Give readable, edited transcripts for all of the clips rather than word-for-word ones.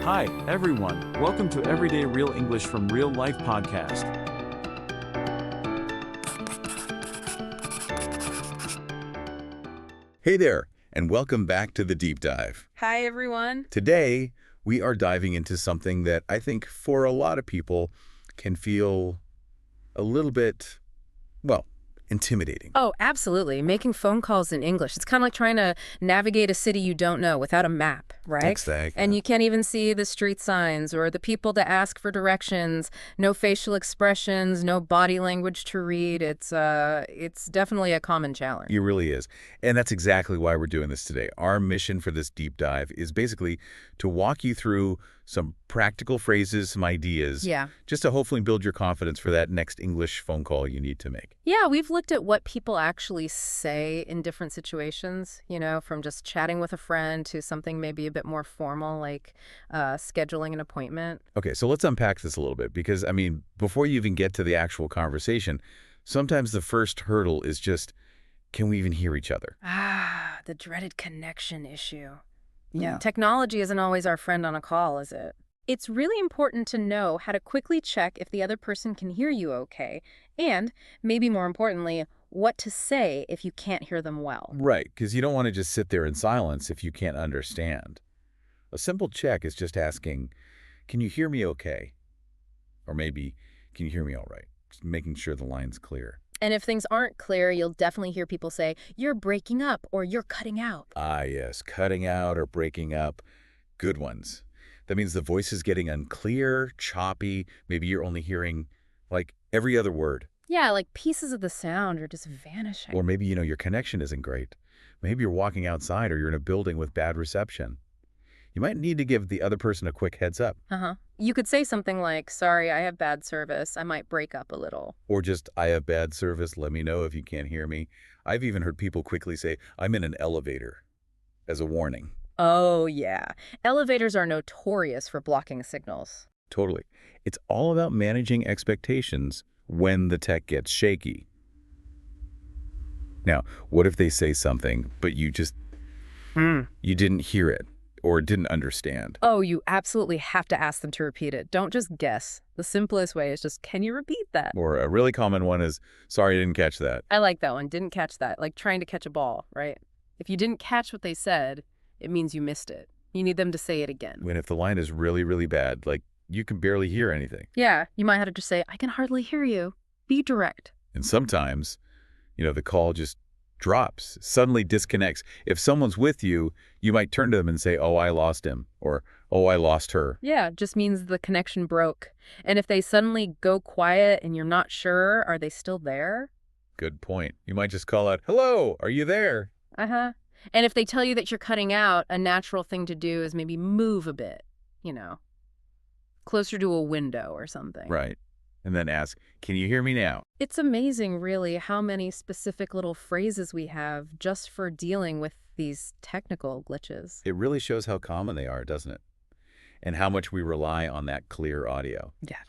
Hi, everyone. Welcome to Everyday Real English from Real Life podcast. Hey there, and welcome back to the Deep Dive. Hi, everyone. Today, we are diving into something that I think for a lot of people can feel a little bit, intimidating. Oh, absolutely. Making phone calls in English. It's kind of like trying to navigate a city you don't know without a map, right? Exactly. And you can't even see the street signs or the people to ask for directions, no facial expressions, no body language to read. It's definitely a common challenge. It really is. And that's exactly why we're doing this today. Our mission for this deep dive is basically to walk you through some practical phrases, some ideas, just to hopefully build your confidence for that next English phone call you need to make. Yeah, we've looked at what people actually say in different situations, from just chatting with a friend to something maybe a bit more formal, like scheduling an appointment. Okay, so let's unpack this a little bit because, before you even get to the actual conversation, sometimes the first hurdle is just, can we even hear each other? Ah, the dreaded connection issue. Yeah. Technology isn't always our friend on a call, is it? It's really important to know how to quickly check if the other person can hear you okay, and, maybe more importantly, what to say if you can't hear them well. Right, because you don't want to just sit there in silence if you can't understand. A simple check is just asking, can you hear me okay? Or maybe, can you hear me all right? Just making sure the line's clear. And if things aren't clear, you'll definitely hear people say, you're breaking up or you're cutting out. Ah, yes, cutting out or breaking up. Good ones. That means the voice is getting unclear, choppy. Maybe you're only hearing, every other word. Yeah, like pieces of the sound are just vanishing. Or maybe, your connection isn't great. Maybe you're walking outside or you're in a building with bad reception. You might need to give the other person a quick heads up. You could say something like, sorry, I have bad service. I might break up a little. Or just, I have bad service. Let me know if you can't hear me. I've even heard people quickly say, I'm in an elevator, as a warning. Oh, yeah. Elevators are notorious for blocking signals. Totally. It's all about managing expectations when the tech gets shaky. Now, what if they say something, but you didn't hear it or didn't understand? Oh, you absolutely have to ask them to repeat it. Don't just guess. The simplest way is just, can you repeat that? Or a really common one is, sorry, I didn't catch that. I like that one. Didn't catch that. Like trying to catch a ball, right? If you didn't catch what they said, it means you missed it. You need them to say it again. When if the line is really, really bad, you can barely hear anything. Yeah, you might have to just say, I can hardly hear you. Be direct. And sometimes, the call just drops, suddenly disconnects. If someone's with you, you might turn to them and say, oh, I lost him, or oh, I lost her. Yeah, just means the connection broke. And if they suddenly go quiet and you're not sure, are they still there? Good point. You might just call out, hello, are you there? And if they tell you that you're cutting out, a natural thing to do is maybe move a bit, closer to a window or something. Right. And then ask, can you hear me now? It's amazing, really, how many specific little phrases we have just for dealing with these technical glitches. It really shows how common they are, doesn't it? And how much we rely on that clear audio. Yeah.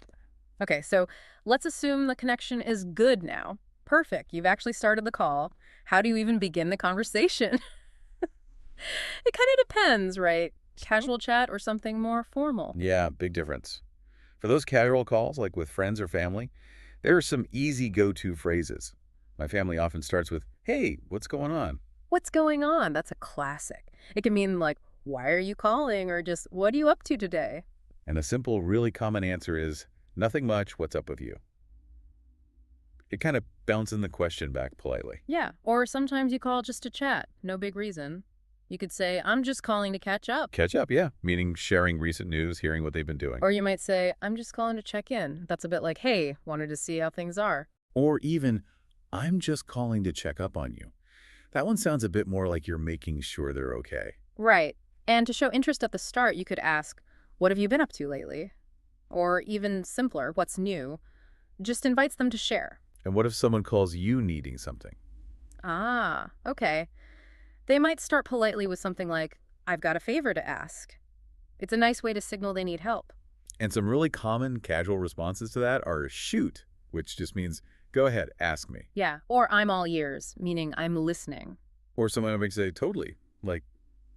Okay, so let's assume the connection is good now. Perfect. You've actually started the call. How do you even begin the conversation? It kind of depends, right? Casual chat or something more formal? Yeah, big difference. For those casual calls, like with friends or family, there are some easy go-to phrases. My family often starts with, hey, what's going on? What's going on? That's a classic. It can mean like, why are you calling? Or just, what are you up to today? And a simple, really common answer is, nothing much, what's up with you? It kind of bounces the question back politely. Yeah, or sometimes you call just to chat. No big reason. You could say, I'm just calling to catch up. Catch up, yeah, meaning sharing recent news, hearing what they've been doing. Or you might say, I'm just calling to check in. That's a bit like, hey, wanted to see how things are. Or even, I'm just calling to check up on you. That one sounds a bit more like you're making sure they're okay. Right. And to show interest at the start, you could ask, what have you been up to lately? Or even simpler, what's new? Just invites them to share. And what if someone calls you needing something? Ah, okay. They might start politely with something like, I've got a favor to ask. It's a nice way to signal they need help. And some really common casual responses to that are shoot, which just means, go ahead, ask me. Yeah, or I'm all ears, meaning I'm listening. Or someone might say, totally, like,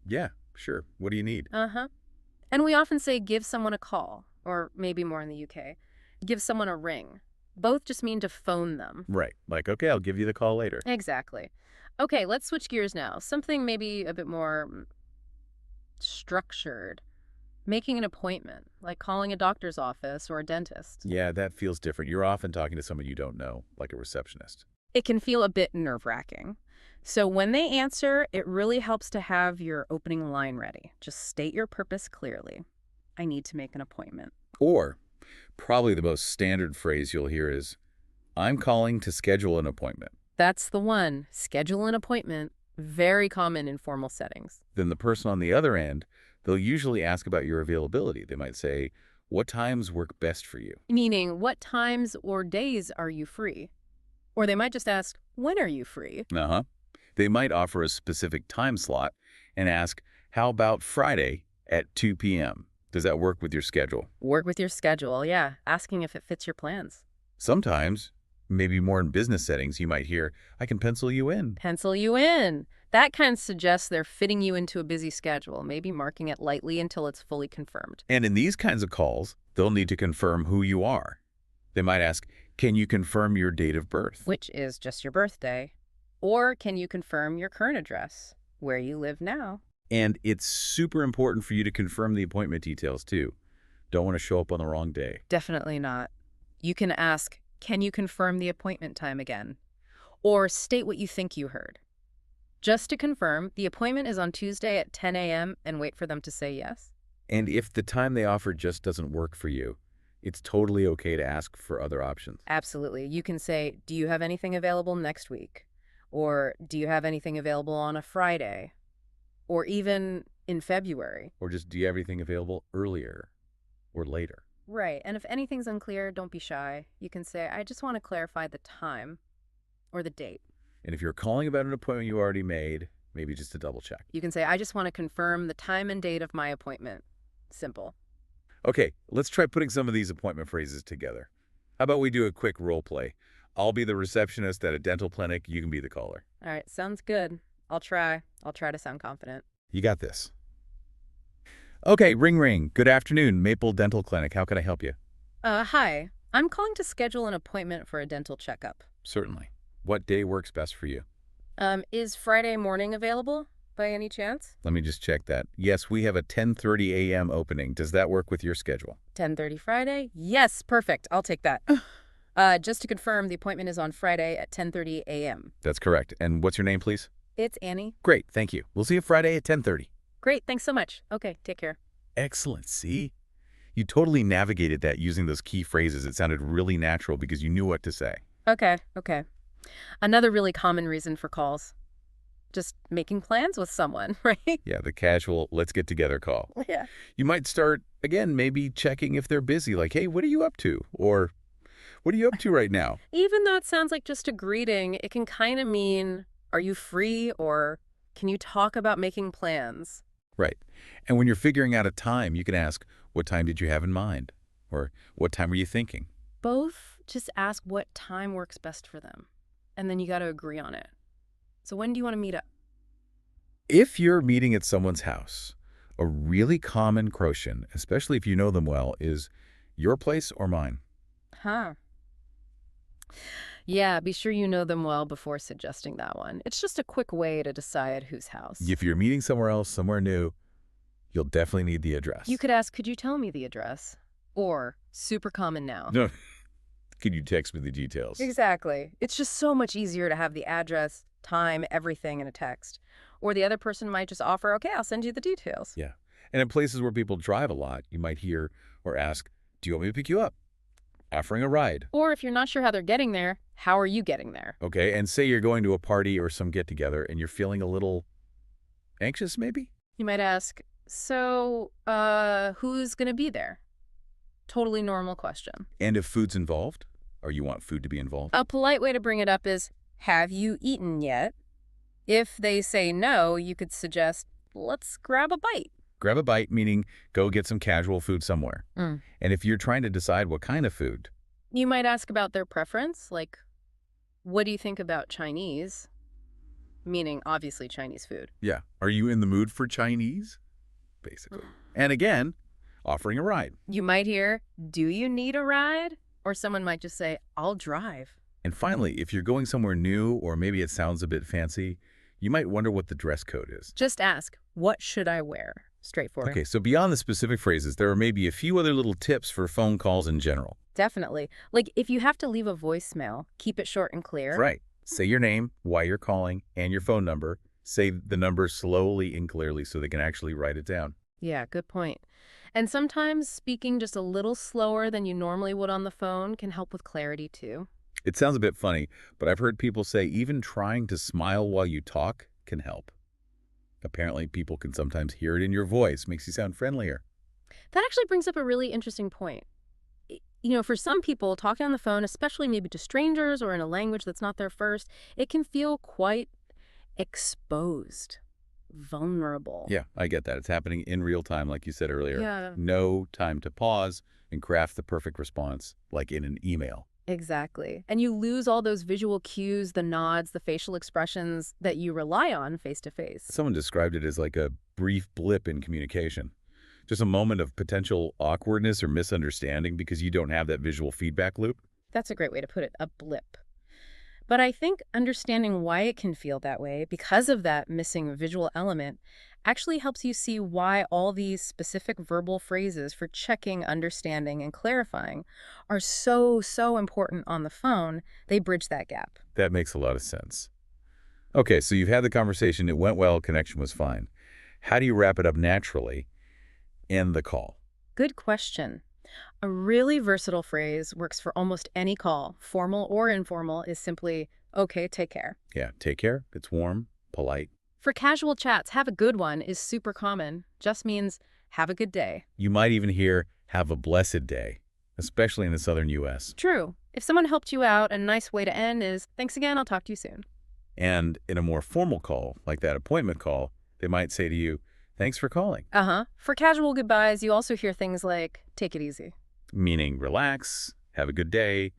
yeah, sure, what do you need? And we often say give someone a call, or maybe more in the UK, give someone a ring. Both just mean to phone them. Right. Like, okay, I'll give you the call later. Exactly. Okay, let's switch gears now. Something maybe a bit more structured. Making an appointment, like calling a doctor's office or a dentist. Yeah, that feels different. You're often talking to someone you don't know, like a receptionist. It can feel a bit nerve-wracking. So when they answer, it really helps to have your opening line ready. Just state your purpose clearly. I need to make an appointment. Or, probably the most standard phrase you'll hear is, I'm calling to schedule an appointment. That's the one. Schedule an appointment. Very common in formal settings. Then the person on the other end, they'll usually ask about your availability. They might say, what times work best for you? Meaning, what times or days are you free? Or they might just ask, when are you free? Uh-huh. They might offer a specific time slot and ask, how about Friday at 2 p.m.? Does that work with your schedule? Work with your schedule, yeah. Asking if it fits your plans. Sometimes, maybe more in business settings, you might hear, I can pencil you in. Pencil you in. That kind of suggests they're fitting you into a busy schedule, maybe marking it lightly until it's fully confirmed. And in these kinds of calls, they'll need to confirm who you are. They might ask, can you confirm your date of birth? Which is just your birthday. Or can you confirm your current address, where you live now? And it's super important for you to confirm the appointment details, too. Don't want to show up on the wrong day. Definitely not. You can ask, can you confirm the appointment time again? Or state what you think you heard. Just to confirm, the appointment is on Tuesday at 10 a.m. and wait for them to say yes. And if the time they offer just doesn't work for you, it's totally okay to ask for other options. Absolutely. You can say, do you have anything available next week? Or do you have anything available on a Friday? Or even in February? Or just, do you have anything available earlier or later? Right. And if anything's unclear, don't be shy. You can say, I just want to clarify the time or the date. And if you're calling about an appointment you already made, maybe just to double check. You can say, I just want to confirm the time and date of my appointment. Simple. Okay, let's try putting some of these appointment phrases together. How about we do a quick role play? I'll be the receptionist at a dental clinic. You can be the caller. All right, sounds good. I'll try to sound confident. You got this. Okay, ring ring. Good afternoon, Maple Dental Clinic. How can I help you? Hi. I'm calling to schedule an appointment for a dental checkup. Certainly. What day works best for you? Is Friday morning available by any chance? Let me just check that. Yes, we have a 10:30 a.m. opening. Does that work with your schedule? 10:30 Friday? Yes, perfect. I'll take that. Just to confirm, the appointment is on Friday at 10:30 a.m. That's correct. And what's your name, please? It's Annie. Great, thank you. We'll see you Friday at 10:30. Great, thanks so much. Okay, take care. Excellent, see? You totally navigated that using those key phrases. It sounded really natural because you knew what to say. Okay. Another really common reason for calls. Just making plans with someone, right? Yeah, the casual, let's get together call. Yeah. You might start, again, maybe checking if they're busy, like, hey, what are you up to? Or, what are you up to right now? Even though it sounds like just a greeting, it can kind of mean, are you free, or can you talk about making plans? Right. And when you're figuring out a time, you can ask, what time did you have in mind? Or, what time were you thinking? Both just ask what time works best for them. And then you got to agree on it. So when do you want to meet up? If you're meeting at someone's house, a really common question, especially if you know them well, is your place or mine? Huh. Yeah, be sure you know them well before suggesting that one. It's just a quick way to decide whose house. If you're meeting somewhere else, somewhere new, you'll definitely need the address. You could ask, could you tell me the address? Or, super common now. No. Could you text me the details? Exactly. It's just so much easier to have the address, time, everything in a text. Or the other person might just offer, okay, I'll send you the details. Yeah. And in places where people drive a lot, you might hear or ask, do you want me to pick you up? Offering a ride. Or if you're not sure how they're getting there, how are you getting there? Okay, and say you're going to a party or some get-together and you're feeling a little anxious, maybe? You might ask, so, who's going to be there? Totally normal question. And if food's involved, or you want food to be involved? A polite way to bring it up is, have you eaten yet? If they say no, you could suggest, let's grab a bite. Grab a bite, meaning go get some casual food somewhere. And if you're trying to decide what kind of food, you might ask about their preference, like, what do you think about Chinese? Meaning, obviously, Chinese food. Yeah. Are you in the mood for Chinese? Basically. And again, offering a ride. You might hear, "Do you need a ride?" Or someone might just say, "I'll drive." And finally, if you're going somewhere new or maybe it sounds a bit fancy, you might wonder what the dress code is. Just ask, "What should I wear?" Straightforward. Okay, so beyond the specific phrases, there are maybe a few other little tips for phone calls in general. Definitely. Like if you have to leave a voicemail, keep it short and clear. Right. Say your name, why you're calling, and your phone number. Say the number slowly and clearly so they can actually write it down. Yeah, good point. And sometimes speaking just a little slower than you normally would on the phone can help with clarity too. It sounds a bit funny, but I've heard people say even trying to smile while you talk can help. Apparently, people can sometimes hear it in your voice, makes you sound friendlier. That actually brings up a really interesting point. For some people, talking on the phone, especially maybe to strangers or in a language that's not their first, it can feel quite exposed, vulnerable. Yeah, I get that. It's happening in real time, like you said earlier. Yeah. No time to pause and craft the perfect response, like in an email. Exactly. And you lose all those visual cues, the nods, the facial expressions that you rely on face to face. Someone described it as like a brief blip in communication. Just a moment of potential awkwardness or misunderstanding because you don't have that visual feedback loop. That's a great way to put it, a blip. But I think understanding why it can feel that way because of that missing visual element actually helps you see why all these specific verbal phrases for checking, understanding, and clarifying are so important on the phone. They bridge that gap. That makes a lot of sense. Okay, so you've had the conversation. It went well. Connection was fine. How do you wrap it up naturally? End the call. Good question. A really versatile phrase works for almost any call, formal or informal, is simply, "Okay, take care." Yeah, take care. It's warm, polite. For casual chats, "have a good one" is super common. Just means, "have a good day." You might even hear, "have a blessed day," especially in the southern U.S. True. If someone helped you out, a nice way to end is, "Thanks again, I'll talk to you soon." And in a more formal call, like that appointment call, they might say to you, "Thanks for calling." For casual goodbyes, you also hear things like, "Take it easy." Meaning relax, have a good day,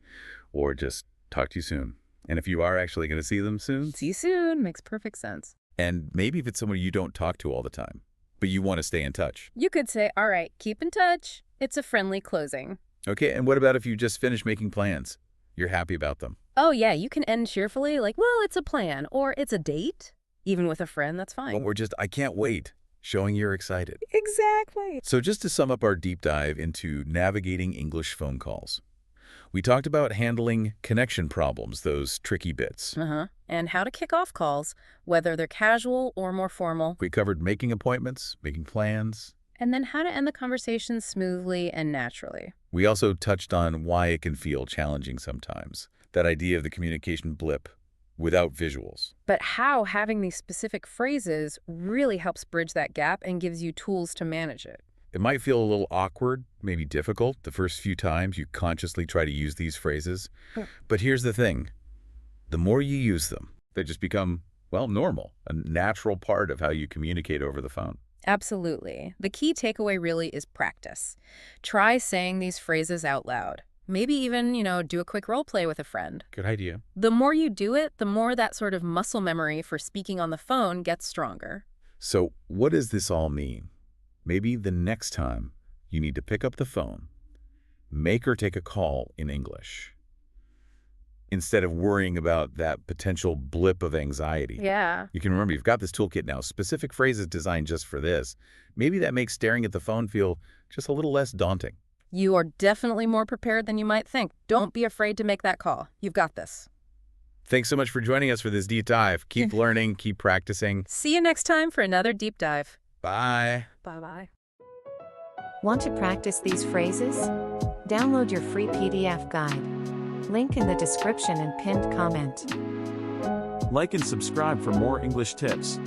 or just talk to you soon. And if you are actually going to see them soon, See you soon makes perfect sense. and maybe if it's someone you don't talk to all the time, but you want to stay in touch. You could say, "All right, keep in touch." It's a friendly closing. Okay, and what about if you just finished making plans? You're happy about them. Oh, yeah, you can end cheerfully, like, "Well, it's a plan," or "It's a date." Even with a friend, that's fine. Or just, "I can't wait," showing you're excited. Exactly. So just to sum up our deep dive into navigating English phone calls, we talked about handling connection problems, those tricky bits. And how to kick off calls, whether they're casual or more formal. We covered making appointments, making plans. And then how to end the conversation smoothly and naturally. We also touched on why it can feel challenging sometimes, that idea of the communication blip without visuals. But how having these specific phrases really helps bridge that gap and gives you tools to manage it. It might feel a little awkward, maybe difficult, the first few times you consciously try to use these phrases. But here's the thing. The more you use them, they just become, well, normal, a natural part of how you communicate over the phone. Absolutely. The key takeaway really is practice. Try saying these phrases out loud. Maybe even, do a quick role play with a friend. Good idea. The more you do it, the more that sort of muscle memory for speaking on the phone gets stronger. So what does this all mean? Maybe the next time you need to pick up the phone, make or take a call in English, instead of worrying about that potential blip of anxiety. Yeah. You can remember you've got this toolkit now, specific phrases designed just for this. Maybe that makes staring at the phone feel just a little less daunting. You are definitely more prepared than you might think. Don't be afraid to make that call. You've got this. Thanks so much for joining us for this deep dive. Keep learning, keep practicing. See you next time for another deep dive. Bye. Bye-bye. Want to practice these phrases? Download your free PDF guide. Link in the description and pinned comment. Like and subscribe for more English tips.